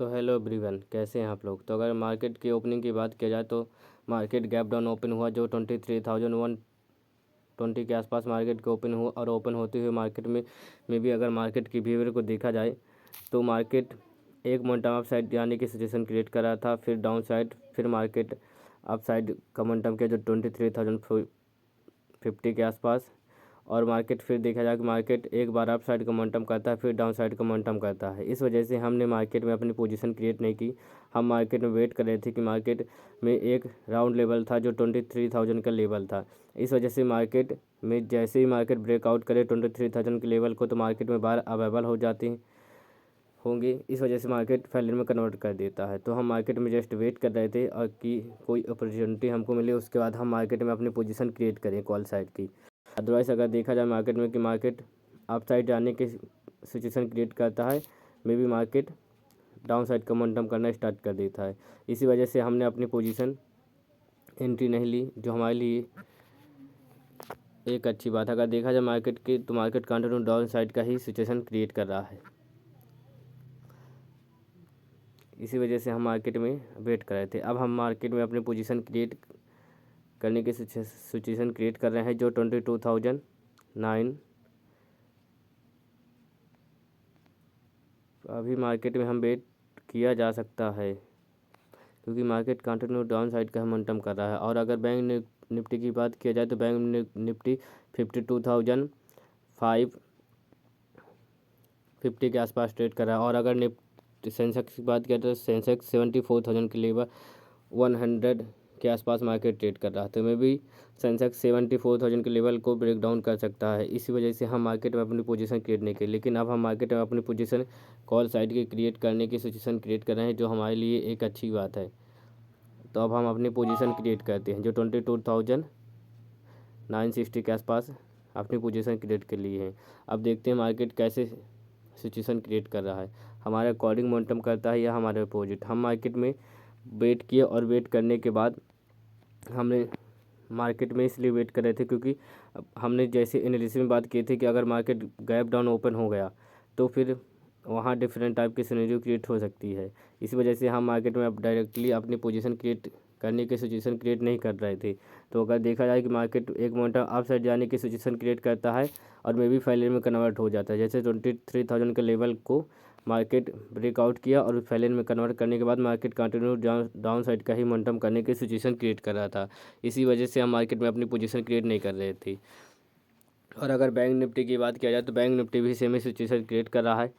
तो hello everyone, कैसे हैं आप लोग। तो अगर मार्केट की ओपनिंग की बात किया जाए तो मार्केट गैप डाउन ओपन हुआ जो 23,120 के आसपास मार्केट के ओपन हुआ। और ओपन होते हुए मार्केट में भी अगर मार्केट की बिहेवियर को देखा जाए तो मार्केट एक मोमेंटम अप साइड यानी कि सिचुएशन क्रिएट कर रहा था, फिर डाउन साइड, फिर मार्केट अप साइड का मोमेंटम किया जो 23,050 के आसपास। और मार्केट फिर देखा जाए कि मार्केट एक बार अप साइड का मोमेंटम करता है, फिर डाउन साइड का मोमेंटम करता है। इस वजह से हमने मार्केट में अपनी पोजीशन क्रिएट नहीं की। हम मार्केट में वेट कर रहे थे कि मार्केट में एक राउंड लेवल था जो 23,000 का लेवल था। इस वजह से मार्केट में जैसे ही मार्केट ब्रेकआउट करे 23,000 के लेवल को तो मार्केट में बाहर अवेलेबल हो जाती होंगे। इस वजह से मार्केट फेलियर में कन्वर्ट कर देता है। तो हम मार्केट में जस्ट वेट कर रहे थे और कि कोई अपॉर्चुनिटी हमको मिले, उसके बाद हम मार्केट में अपनी पोजीशन क्रिएट करें कॉल साइड की। अदरवाइज़ अगर देखा जाए मार्केट में कि मार्केट अप साइड जाने की सिचुएशन क्रिएट करता है, may be market down side का मोमेंटम करना स्टार्ट कर देता है। इसी वजह से हमने अपनी पोजीशन एंट्री नहीं ली, जो हमारे लिए एक अच्छी बात है। अगर देखा जाए मार्केट की तो मार्केट कंटिन्यू डाउन साइड का ही सिचुएशन क्रिएट कर रहा है। इसी वजह से हम मार्केट में वेट कर रहे थे। अब हम मार्केट में अपनी पोजीशन क्रिएट करने की सिचुएशन क्रिएट कर रहे हैं जो 22,009। अभी मार्केट में हम वेट किया जा सकता है क्योंकि मार्केट कंटिन्यू डाउन साइड का मोमेंटम कर रहा है। और अगर बैंक निफ्टी की बात किया जाए तो बैंक निफ्टी 52,550 के आसपास ट्रेड कर रहा है। और अगर निफ्टी सेंसेक्स की बात किया तो सेंसेक्स 74,000 के लेवल 100 के आसपास मार्केट ट्रेड कर रहा है। तो मैं भी सेंसेक्स 74,000 के लेवल को ब्रेक डाउन कर सकता है। इसी वजह से हम मार्केट में अपनी पोजीशन क्रिएट नहीं की। लेकिन अब हम मार्केट में अपनी पोजीशन कॉल साइड की क्रिएट करने की सिचुएशन क्रिएट कर रहे हैं, जो हमारे लिए एक अच्छी बात है। तो अब हम अपनी पोजीशन क्रिएट करते हैं जो 22,960 के आसपास अपनी पोजीशन क्रिएट कर ली है। अब देखते हैं मार्केट कैसे सिचुएशन क्रिएट कर रहा है, हमारे अकॉर्डिंग मोमेंटम करता है या हमारे अपोजिट। हम मार्केट में वेट किए और वेट करने के बाद हमने मार्केट में इसलिए वेट कर रहे थे क्योंकि हमने जैसे एनालिसिस में बात की थी कि अगर मार्केट गैप डाउन ओपन हो गया तो फिर वहाँ डिफरेंट टाइप की सिनेरियो क्रिएट हो सकती है। इस वजह से हम मार्केट में अब डायरेक्टली अपनी पोजीशन क्रिएट करने की सिचुएशन क्रिएट नहीं कर रहे थे। तो अगर देखा जाए कि मार्केट एक मोमेंटम अप साइड जाने की सिचुएशन क्रिएट करता है और मे बी फेलियर में कन्वर्ट हो जाता है, जैसे 23,000 के लेवल को मार्केट ब्रेकआउट किया और फेलियर में कन्वर्ट करने के बाद मार्केट कंटिन्यू डाउन साइड का ही मोमेंटम करने की सिचुएशन क्रिएट कर रहा था। इसी वजह से हम मार्केट में अपनी पोजीशन क्रिएट नहीं कर रहे थे। और अगर बैंक निफ्टी की बात किया जाए तो बैंक निफ्टी भी सेम ही सिचुएशन क्रिएट कर रहा है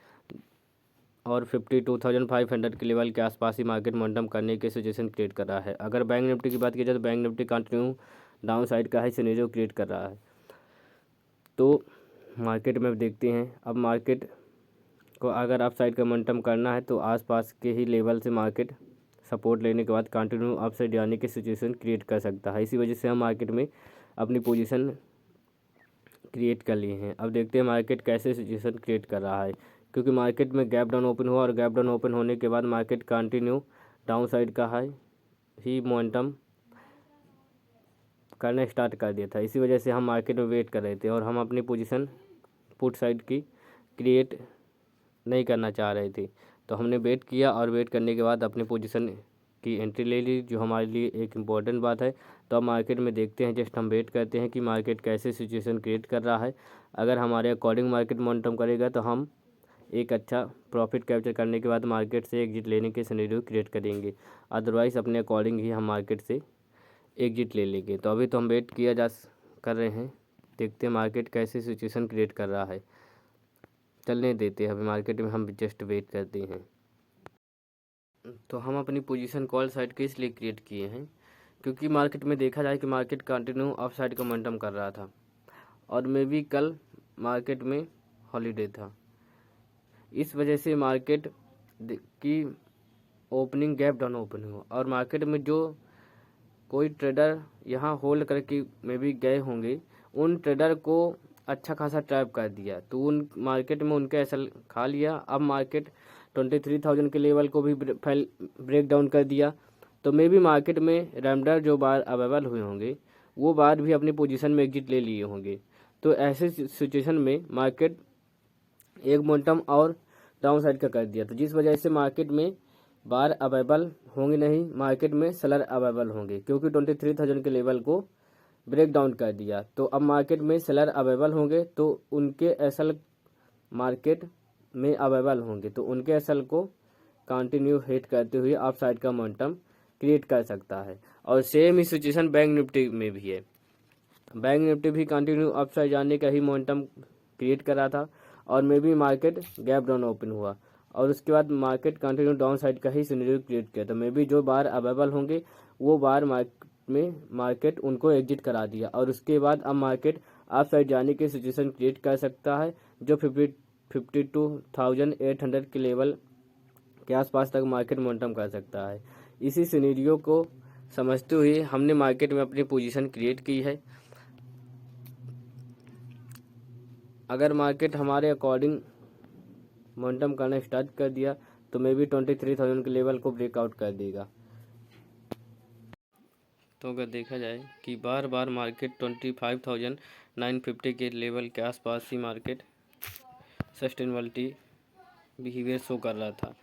और 52,500 के लेवल के आसपास ही मार्केट मोमेंटम करने की सिचुएशन क्रिएट कर रहा है। अगर बैंक निफ्टी की बात की जाए तो bank Nifty continue down side का ही सिनेरियो क्रिएट कर रहा है। तो मार्केट में देखते हैं अब मार्केट को अगर अप साइड का मोमेंटम करना है तो आसपास के ही लेवल से मार्केट सपोर्ट लेने के बाद कंटिन्यू अप साइड जाने की सिचुएशन क्रिएट कर सकता है। इसी वजह से हम मार्केट में अपनी पोजीशन क्रिएट कर लिए हैं। अब देखते हैं मार्केट कैसे सिचुएशन क्रिएट कर रहा है, क्योंकि मार्केट में गैप डाउन ओपन हुआ और गैप डाउन ओपन होने के बाद मार्केट कंटिन्यू डाउन साइड का ही मोमेंटम करना स्टार्ट कर दिया था। इसी वजह से हम मार्केट में वेट कर रहे थे और हम अपनी पोजीशन पुट साइड की क्रिएट नहीं करना चाह रहे थे। तो हमने वेट किया और वेट करने के बाद अपनी पोजीशन की एंट्री ले ली, जो हमारे लिए एक इम्पॉर्टेंट बात है। तो अब मार्केट में देखते हैं, जस्ट हम वेट करते हैं कि मार्केट कैसे सिचुएशन क्रिएट कर रहा है। अगर हमारे अकॉर्डिंग मार्केट मोमेंटम करेगा तो हम एक अच्छा प्रॉफिट कैप्चर करने के बाद मार्केट से एग्जिट लेने के सिनेरियो क्रिएट करेंगे। अदरवाइज़ अपने अकॉर्डिंग ही हम मार्केट से एग्जिट ले लेंगे। तो अभी तो हम वेट कर रहे हैं, देखते हैं मार्केट कैसे सिचुएशन क्रिएट कर रहा है। चलने देते हैं, अभी मार्केट में हम जस्ट वेट करते हैं। तो हम अपनी पोजीशन कॉल साइड के इसलिए क्रिएट किए हैं क्योंकि मार्केट में देखा जाए कि मार्केट कंटिन्यू अप साइड का मोमेंटम कर रहा था और मे भी कल मार्केट में हॉलीडे था। इस वजह से मार्केट की ओपनिंग गैप डाउन ओपन हुआ और मार्केट में जो कोई ट्रेडर यहाँ होल्ड करके मे भी गए होंगे, उन ट्रेडर को अच्छा खासा ट्रैप कर दिया, तो उन मार्केट में उनके एसएल खा लिया। अब मार्केट 23,000 के लेवल को भी ब्रेक डाउन कर दिया। तो मे भी मार्केट में रेमडर जो बार अवेलेबल हुए होंगे वो बार भी अपनी पोजीशन में एग्जिट ले लिए होंगे। तो ऐसे सिचुएशन में मार्केट एक मोमेंटम और डाउन साइड का कर दिया, तो जिस वजह से मार्केट में बार अवेलेबल होंगे नहीं, मार्केट में सेलर अवेलेबल होंगे, क्योंकि 23,000 के लेवल को ब्रेक डाउन कर दिया। तो अब मार्केट में सेलर अवेलेबल होंगे तो उनके एसएल मार्केट में अवेलेबल होंगे, तो उनके एसएल को कंटिन्यू हिट करते हुए अप साइड का मोमेंटम क्रिएट कर सकता है। और सेम ही सिचुएशन बैंक निफ्टी में भी है। बैंक निफ्टी भी कंटिन्यू अप साइड जाने का ही मोमेंटम क्रिएट कर रहा था और मे भी मार्केट गैप डाउन ओपन हुआ और उसके बाद मार्केट कंटिन्यू डाउन साइड का ही सिनेरियो क्रिएट किया। तो मे भी जो बार अवेलेबल होंगे वो बार मार्केट उनको एग्जिट करा दिया और उसके बाद अब मार्केट अप साइड जाने की सिचुएशन क्रिएट कर सकता है, जो 52,800 के लेवल के आसपास तक मार्केट मोमेंटम कर सकता है। इसी सिनेरियो को समझते हुए हमने मार्केट में अपनी पोजीशन क्रिएट की है। अगर मार्केट हमारे अकॉर्डिंग मोमेंटम करना स्टार्ट कर दिया तो मे भी 23,000 के लेवल को ब्रेकआउट कर देगा। तो अगर देखा जाए कि बार बार मार्केट 25,950 के लेवल के आसपास ही मार्केट सस्टेनेबिलिटी बिहेवियर शो कर रहा था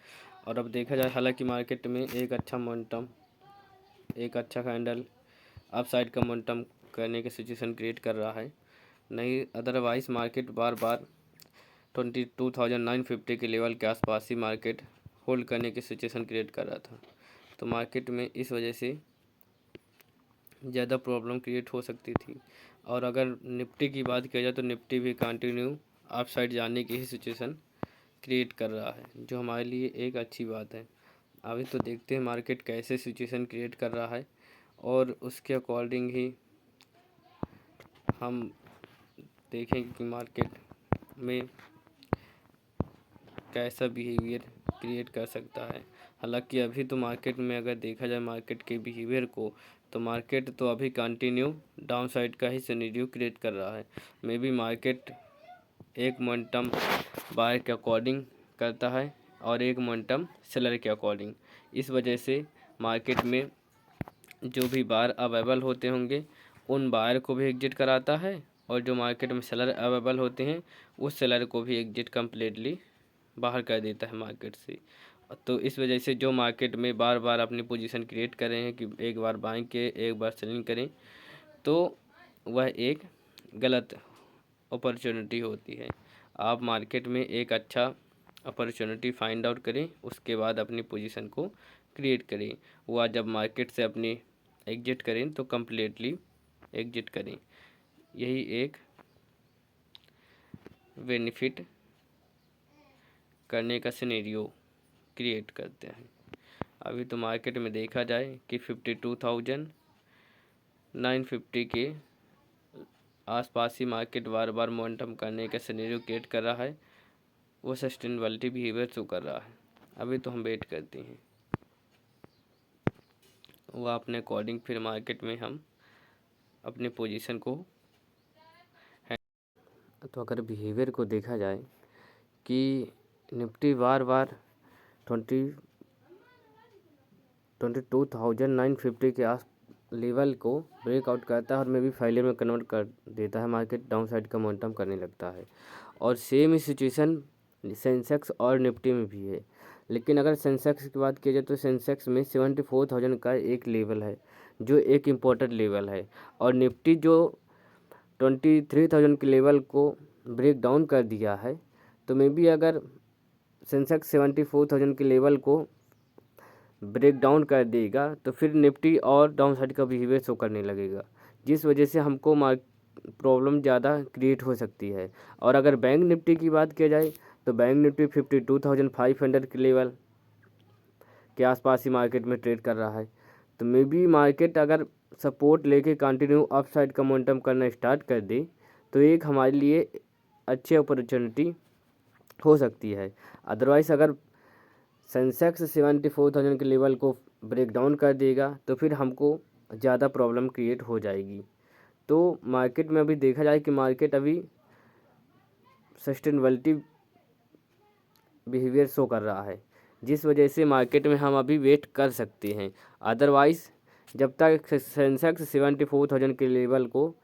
और अब देखा जाए हालांकि मार्केट में एक अच्छा मोमेंटम, एक अच्छा कैंडल अप साइड का मोमेंटम करने की सिचुएशन क्रिएट कर रहा है, नहीं अदरवाइज मार्केट बार बार 22,950 के लेवल के आसपास ही मार्केट होल्ड करने की सिचुएशन क्रिएट कर रहा था। तो मार्केट में इस वजह से ज़्यादा प्रॉब्लम क्रिएट हो सकती थी। और अगर निफ्टी की बात किया जाए तो निफ्टी भी कंटिन्यू अप साइड जाने की ही सिचुएशन क्रिएट कर रहा है, जो हमारे लिए एक अच्छी बात है। अभी तो देखते हैं मार्केट कैसे सिचुएशन क्रिएट कर रहा है और उसके अकॉर्डिंग ही हम देखेंगे कि मार्केट में कैसा बिहेवियर क्रिएट कर सकता है। हालांकि अभी तो मार्केट में अगर देखा जाए मार्केट के बिहेवियर को, तो मार्केट तो अभी कंटिन्यू डाउन साइड का ही सिनेरियो क्रिएट कर रहा है। मे बी मार्केट एक मोमेंटम बायर के अकॉर्डिंग करता है और एक मोमेंटम सेलर के अकॉर्डिंग। इस वजह से मार्केट में जो भी बायर अवेलेबल होते होंगे उन बायर को भी एग्जिट कराता है और जो मार्केट में सेलर अवेलेबल होते हैं उस सेलर को भी एग्जिट कम्प्लीटली बाहर कर देता है मार्केट से। तो इस वजह से जो मार्केट में बार बार अपनी पोजीशन क्रिएट कर रहे हैं कि एक बार बाइंग के एक बार सेलिंग करें, तो वह एक गलत अपॉर्चुनिटी होती है। आप मार्केट में एक अच्छा अपॉर्चुनिटी फाइंड आउट करें, उसके बाद अपनी पोजीशन को क्रिएट करें। वह जब मार्केट से अपनी एग्जिट करें तो कम्प्लीटली एग्जिट करें। यही एक बेनिफिट करने का सिनेरियो क्रिएट करते हैं। अभी तो मार्केट में देखा जाए कि 52,950 के आसपास ही मार्केट बार बार मोमेंटम करने का सिनेरियो क्रिएट कर रहा है, वो सस्टेनेबिलिटी बिहेवियर शो कर रहा है। अभी तो हम वेट करते हैं वह अपने अकॉर्डिंग फिर मार्केट में हम अपने पोजीशन को। तो अगर बिहेवियर को देखा जाए कि निफ्टी बार बार 22,950 के आस लेवल को ब्रेकआउट करता है और मे भी फेलियर में कन्वर्ट कर देता है, मार्केट डाउन साइड का मोमेंटम करने लगता है। और सेम ही सिचुएशन सेंसेक्स और निफ्टी में भी है। लेकिन अगर सेंसेक्स की बात की जाए तो सेंसेक्स में 74,000 का एक लेवल है जो एक इम्पोर्टेंट लेवल है और निफ्टी जो 23,000 के लेवल को ब्रेक डाउन कर दिया है, तो मे बी अगर सेंसेक्स 74,000 के लेवल को ब्रेक डाउन कर देगा तो फिर निफ्टी और डाउन साइड का बिहेवियर शो करने लगेगा, जिस वजह से हमको प्रॉब्लम ज़्यादा क्रिएट हो सकती है। और अगर बैंक निफ्टी की बात किया जाए तो बैंक निफ्टी 52,500 के लेवल के आसपास ही मार्केट में ट्रेड कर रहा है। तो मे बी मार्केट अगर सपोर्ट लेके कंटिन्यू अप साइड का मोमेंटम करना स्टार्ट कर दे तो एक हमारे लिए अच्छी अपॉर्चुनिटी हो सकती है। अदरवाइज़ अगर सेंसेक्स 74,000 के लेवल को ब्रेक डाउन कर देगा तो फिर हमको ज़्यादा प्रॉब्लम क्रिएट हो जाएगी। तो मार्केट में अभी देखा जाए कि मार्केट अभी सस्टेनेबिलिटी बिहेवियर शो कर रहा है, जिस वजह से मार्केट में हम अभी वेट कर सकते हैं। अदरवाइज़ जब तक सेंसेक्स 74,000 के लेवल को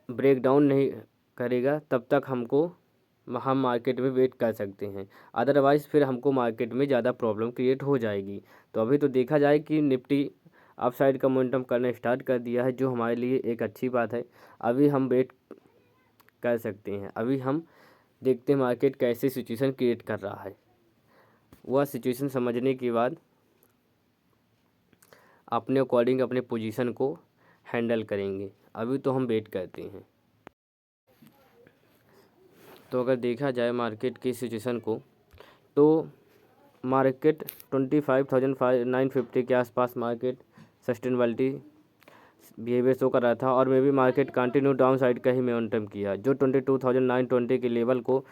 ब्रेक डाउन नहीं करेगा तब तक हमको हम मार्केट में वेट कर सकते हैं। अदरवाइज़ फिर हमको मार्केट में ज़्यादा प्रॉब्लम क्रिएट हो जाएगी। तो अभी तो देखा जाए कि निफ्टी अपसाइड का मोमेंटम करना स्टार्ट कर दिया है, जो हमारे लिए एक अच्छी बात है। अभी हम वेट कर सकते हैं। अभी हम देखते हैं मार्केट कैसे सिचुएशन क्रिएट कर रहा है। वह सिचुएशन समझने के बाद अपने अकॉर्डिंग अपने पोजीशन को हैंडल करेंगे। अभी तो हम वेट करते हैं। तो अगर देखा जाए मार्केट की सिचुएशन को, तो मार्केट 25,950 के आसपास मार्केट सस्टेनेबिलिटी बिहेवियर शो कर रहा था, और मे भी मार्केट कंटिन्यू डाउन साइड का ही मोमेंटम किया, जो 22,920 के लेवल को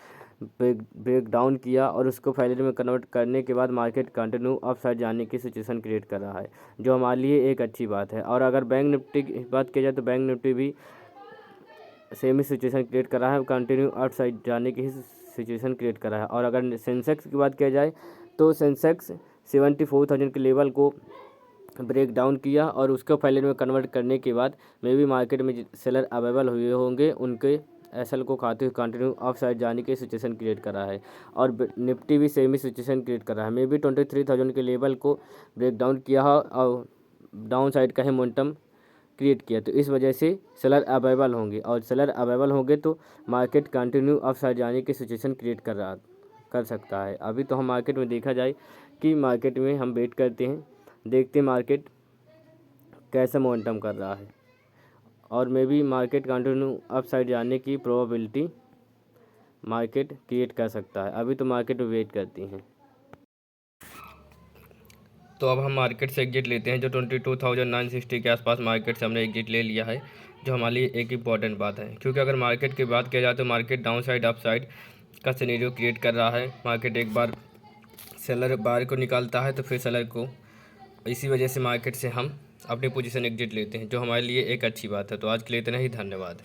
ब्रेक डाउन किया और उसको फेलियर में कन्वर्ट करने के बाद मार्केट कंटिन्यू अप साइड जाने की सिचुएशन क्रिएट कर रहा है, जो हमारे लिए एक अच्छी बात है। और अगर बैंक निफ्टी की बात की जाए तो बैंक निफ्टी भी सेम ही सिचुएशन क्रिएट कर रहा है, कंटिन्यू अप साइड जाने की ही सिचुएशन क्रिएट कर रहा है। और अगर सेंसेक्स की बात किया जाए तो सेंसेक्स 74,000 के लेवल को ब्रेक डाउन किया और उसको फेलियर में कन्वर्ट करने के बाद मे भी मार्केट में सेलर अवेलेबल हुए होंगे, उनके एसएल को खाते हुए कंटिन्यू अप साइड जाने की सिचुएशन क्रिएट कर रहा है। और निफ्टी भी सेम ही सिचुएशन क्रिएट कर रहा है, मे भी 23,000 के लेवल को ब्रेक डाउन किया और डाउन साइड का ही मोमेंटम क्रिएट किया। तो इस वजह से सेलर अवेलेबल होंगे, और सेलर अवेलेबल होंगे तो मार्केट कंटिन्यू अप साइड जाने की सिचुएशन क्रिएट कर सकता है। अभी तो हम मार्केट में देखा जाए कि मार्केट में हम वेट करते हैं, देखते हैं मार्केट कैसा मोमेंटम कर रहा है, और मे भी मार्केट कंटिन्यू अप साइड जाने की प्रोबेबिलिटी मार्केट क्रिएट कर सकता है। अभी तो मार्केट में वेट करती हैं। तो अब हम मार्केट से एग्जिट लेते हैं, जो 22,960 के आसपास मार्केट से हमने एग्जिट ले लिया है, जो हमारे लिए एक इम्पॉर्टेंट बात है। क्योंकि अगर मार्केट की बात किया जाए तो market down side up side का सिनेरियो क्रिएट कर रहा है। मार्केट एक बार सेलर बाहर को निकालता है तो फिर सेलर को, इसी वजह से मार्केट से हम अपनी पोजीशन एग्जिट लेते हैं, जो हमारे लिए एक अच्छी बात है। तो आज के लिए इतना ही, धन्यवाद।